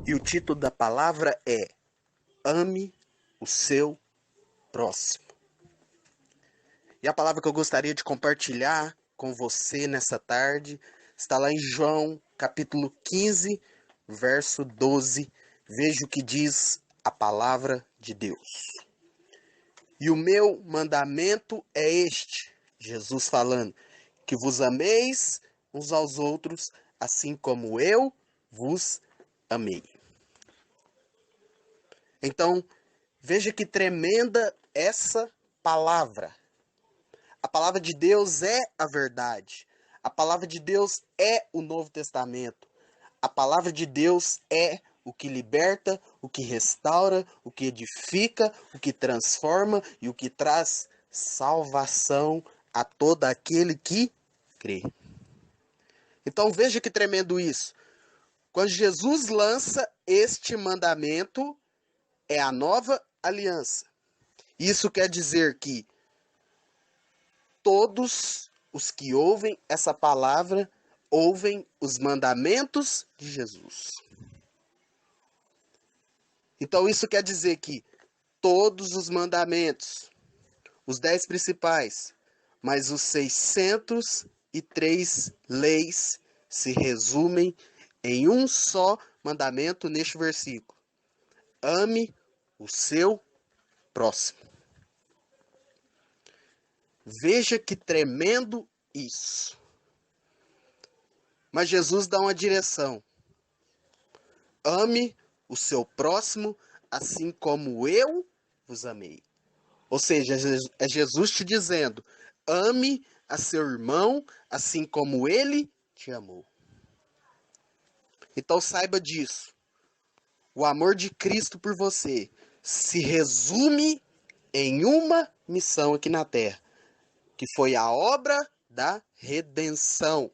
E o título da palavra é Ame o seu próximo. E a palavra que eu gostaria de compartilhar com você nessa tarde está lá em João, capítulo 15, verso 12. Veja o que diz a palavra de Deus. E o meu mandamento é este, Jesus falando, que vos ameis uns aos outros, assim como eu vos amei. Então, veja que tremenda essa palavra. A palavra de Deus é a verdade. A palavra de Deus é o Novo Testamento. A palavra de Deus é o que liberta, o que restaura, o que edifica, o que transforma e o que traz salvação a todo aquele que crê. Então veja que tremendo isso. Quando Jesus lança este mandamento, é a nova aliança. Isso quer dizer que todos os que ouvem essa palavra ouvem os mandamentos de Jesus. Então isso quer dizer que todos os mandamentos, os 10 principais, mas os 603 leis se resumem em um só mandamento neste versículo. Ame o seu próximo. Veja que tremendo isso. Mas Jesus dá uma direção. Ame o seu próximo assim como eu vos amei. Ou seja, é Jesus te dizendo, ame a seu irmão assim como ele te amou. Então saiba disso. O amor de Cristo por você se resume em uma missão aqui na terra, que foi a obra da redenção.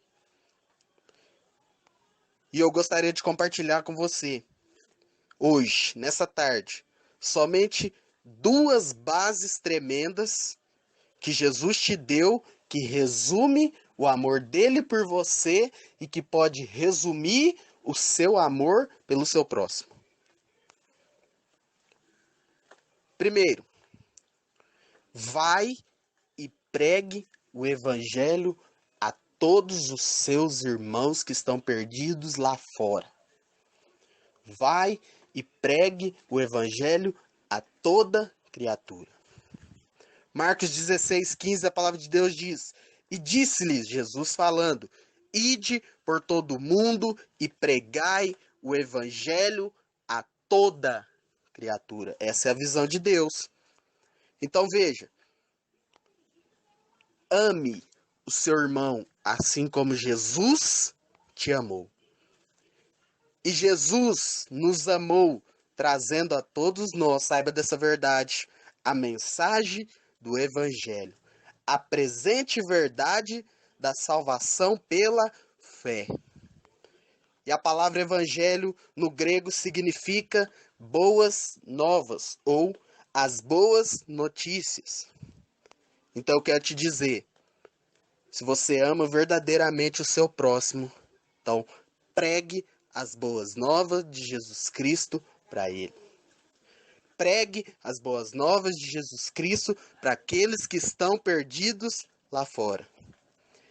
E eu gostaria de compartilhar com você, hoje, nessa tarde, somente duas bases tremendas que Jesus te deu, que resume o amor dele por você e que pode resumir o seu amor pelo seu próximo. Primeiro, vai e pregue o evangelho a todos os seus irmãos que estão perdidos lá fora. Vai e pregue o evangelho a toda criatura. Marcos 16:15, a palavra de Deus diz: E disse-lhes, Jesus falando, ide por todo o mundo e pregai o evangelho a toda criatura. Essa é a visão de Deus. Então veja, ame o seu irmão assim como Jesus te amou. E Jesus nos amou, trazendo a todos nós, saiba dessa verdade, a mensagem do Evangelho. A presente verdade da salvação pela fé. E a palavra Evangelho no grego significa boas novas ou as boas notícias. Então eu quero te dizer, se você ama verdadeiramente o seu próximo, então pregue as boas novas de Jesus Cristo para ele. Pregue as boas novas de Jesus Cristo para aqueles que estão perdidos lá fora.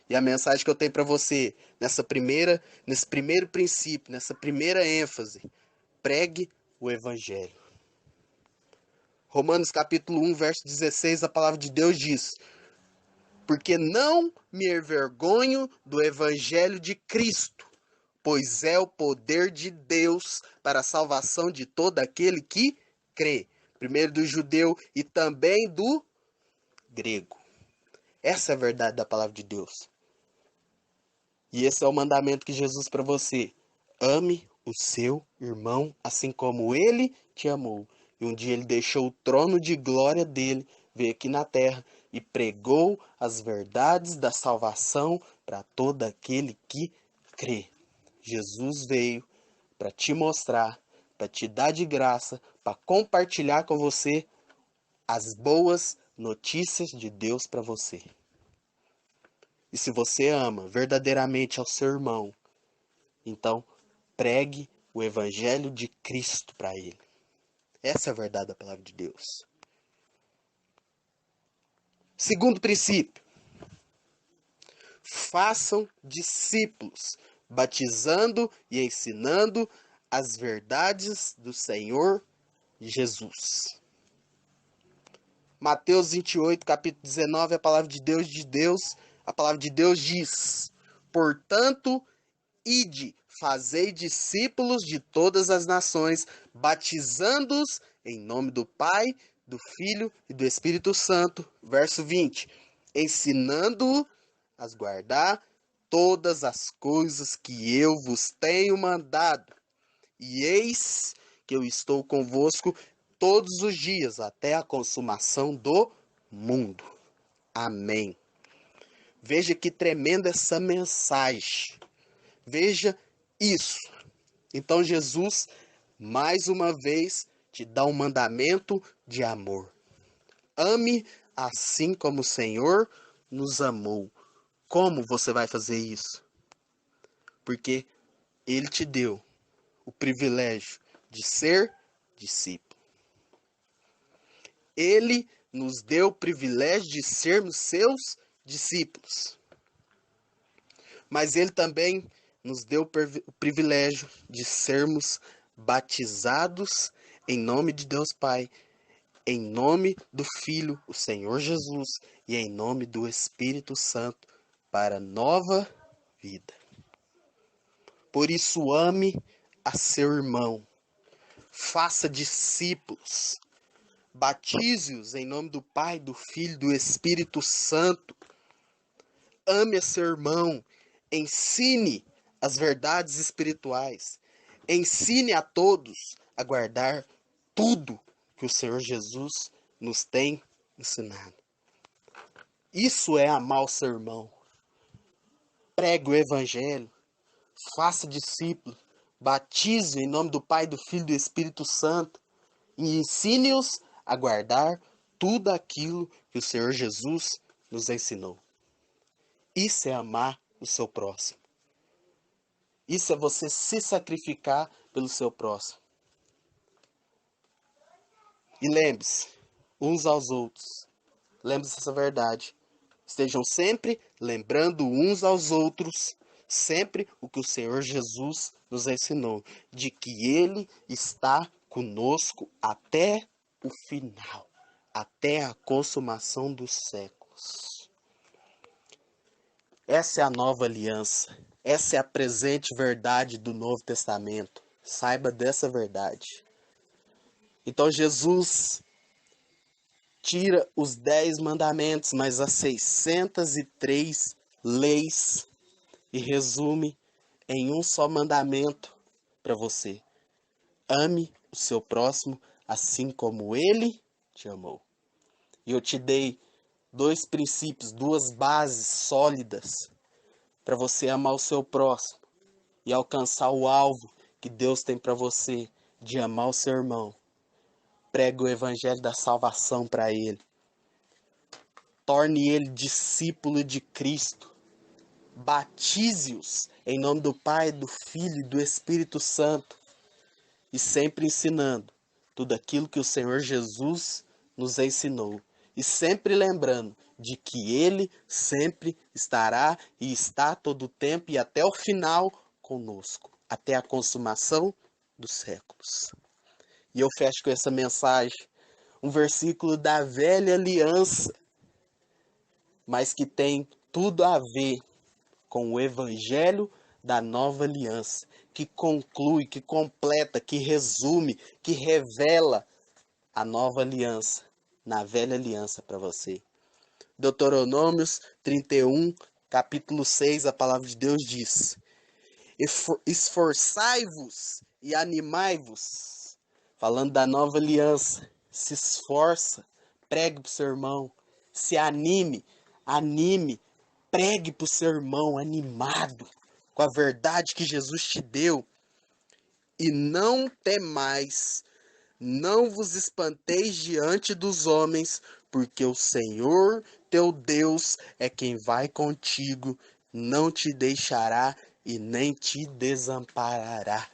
E a mensagem que eu tenho para você nesse primeiro princípio, nessa primeira ênfase, pregue o evangelho. Romanos capítulo 1, verso 16, a palavra de Deus diz: Porque não me envergonho do evangelho de Cristo, pois é o poder de Deus para a salvação de todo aquele que crê. Primeiro do judeu e também do grego. Essa é a verdade da palavra de Deus. E esse é o mandamento que Jesus para você. Ame o seu irmão assim como ele te amou. E um dia ele deixou o trono de glória dele, veio aqui na terra e pregou as verdades da salvação para todo aquele que crê. Jesus veio para te mostrar, para te dar de graça, para compartilhar com você as boas notícias de Deus para você. E se você ama verdadeiramente ao seu irmão, então pregue o evangelho de Cristo para ele. Essa é a verdade da palavra de Deus. Segundo princípio, façam discípulos, batizando e ensinando as verdades do Senhor Jesus. Mateus 28, capítulo 19, a palavra de Deus diz: portanto, ide, fazei discípulos de todas as nações, batizando-os em nome do Pai, do Filho e do Espírito Santo. Verso 20. Ensinando-o a guardar todas as coisas que eu vos tenho mandado. E eis que eu estou convosco todos os dias, até a consumação do mundo. Amém. Veja que tremenda essa mensagem. Veja isso. Então Jesus, mais uma vez, te dá um mandamento de amor. Ame assim como o Senhor nos amou. Como você vai fazer isso? Porque Ele te deu o privilégio de ser discípulo. Ele nos deu o privilégio de sermos seus discípulos. Mas Ele também nos deu o privilégio de sermos batizados em nome de Deus Pai, em nome do Filho, o Senhor Jesus, e em nome do Espírito Santo, para nova vida. Por isso, ame a seu irmão, faça discípulos, batize-os em nome do Pai, do Filho e do Espírito Santo. Ame a seu irmão, ensine as verdades espirituais, ensine a todos a guardar tudo que o Senhor Jesus nos tem ensinado. Isso é amar o seu irmão. Pregue o evangelho, faça discípulo, batize em nome do Pai, do Filho e do Espírito Santo e ensine-os a guardar tudo aquilo que o Senhor Jesus nos ensinou. Isso é amar o seu próximo. Isso é você se sacrificar pelo seu próximo. E lembre-se, uns aos outros. Lembre-se dessa verdade. Estejam sempre lembrando uns aos outros, sempre o que o Senhor Jesus nos ensinou, de que Ele está conosco até o final, até a consumação dos séculos. Essa é a nova aliança. Essa é a presente verdade do Novo Testamento. Saiba dessa verdade. Então Jesus tira os 10 mandamentos, mas as 603 leis e resume em um só mandamento para você. Ame o seu próximo assim como ele te amou. E eu te dei 2 princípios, 2 bases sólidas para você amar o seu próximo e alcançar o alvo que Deus tem para você de amar o seu irmão. Pregue o evangelho da salvação para ele. Torne ele discípulo de Cristo. Batize-os em nome do Pai, do Filho e do Espírito Santo. E sempre ensinando tudo aquilo que o Senhor Jesus nos ensinou. E sempre lembrando de que Ele sempre estará e está todo o tempo e até o final conosco. Até a consumação dos séculos. E eu fecho com essa mensagem. Um versículo da velha aliança. Mas que tem tudo a ver com o evangelho da nova aliança. Que conclui, que completa, que resume, que revela a nova aliança na velha aliança para você. Deuteronômios 31, capítulo 6, a palavra de Deus diz: esforçai-vos e animai-vos. Falando da nova aliança, se esforça, pregue para o seu irmão, se anime, pregue para o seu irmão animado com a verdade que Jesus te deu. E não temais, não vos espanteis diante dos homens, porque o Senhor teu Deus é quem vai contigo, não te deixará e nem te desamparará.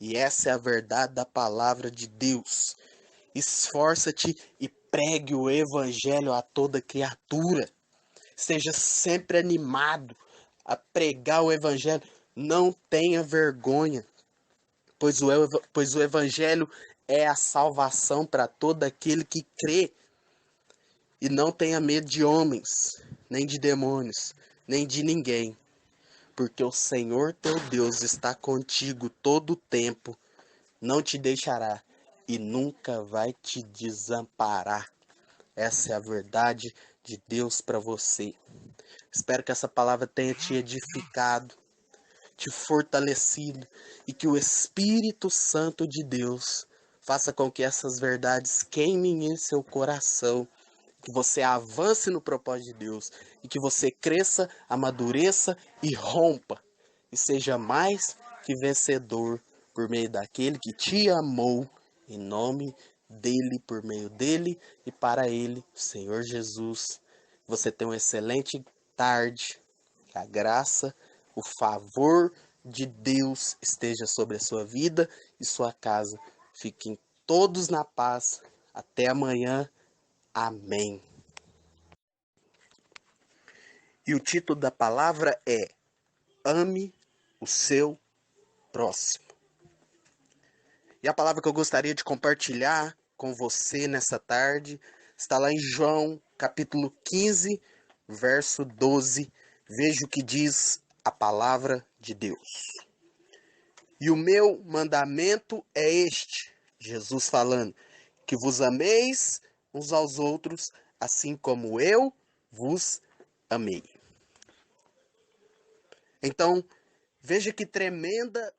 E essa é a verdade da palavra de Deus. Esforça-te e pregue o evangelho a toda criatura. Seja sempre animado a pregar o evangelho. Não tenha vergonha, pois o evangelho é a salvação para todo aquele que crê. E não tenha medo de homens, nem de demônios, nem de ninguém, porque o Senhor teu Deus está contigo todo o tempo, não te deixará e nunca vai te desamparar. Essa é a verdade de Deus para você. Espero que essa palavra tenha te edificado, te fortalecido e que o Espírito Santo de Deus faça com que essas verdades queimem em seu coração, que você avance no propósito de Deus e que você cresça, amadureça e rompa e seja mais que vencedor por meio daquele que te amou, em nome dele, por meio dele e para ele, Senhor Jesus. Você tem uma excelente tarde, que a graça, o favor de Deus esteja sobre a sua vida e sua casa. Fiquem todos na paz. Até amanhã. Amém. E o título da palavra é Ame o seu próximo. E a palavra que eu gostaria de compartilhar com você nessa tarde está lá em João, capítulo 15, verso 12. Veja o que diz a palavra de Deus. E o meu mandamento é este, Jesus falando, que vos ameis uns aos outros, assim como eu vos amei. Então, veja que tremenda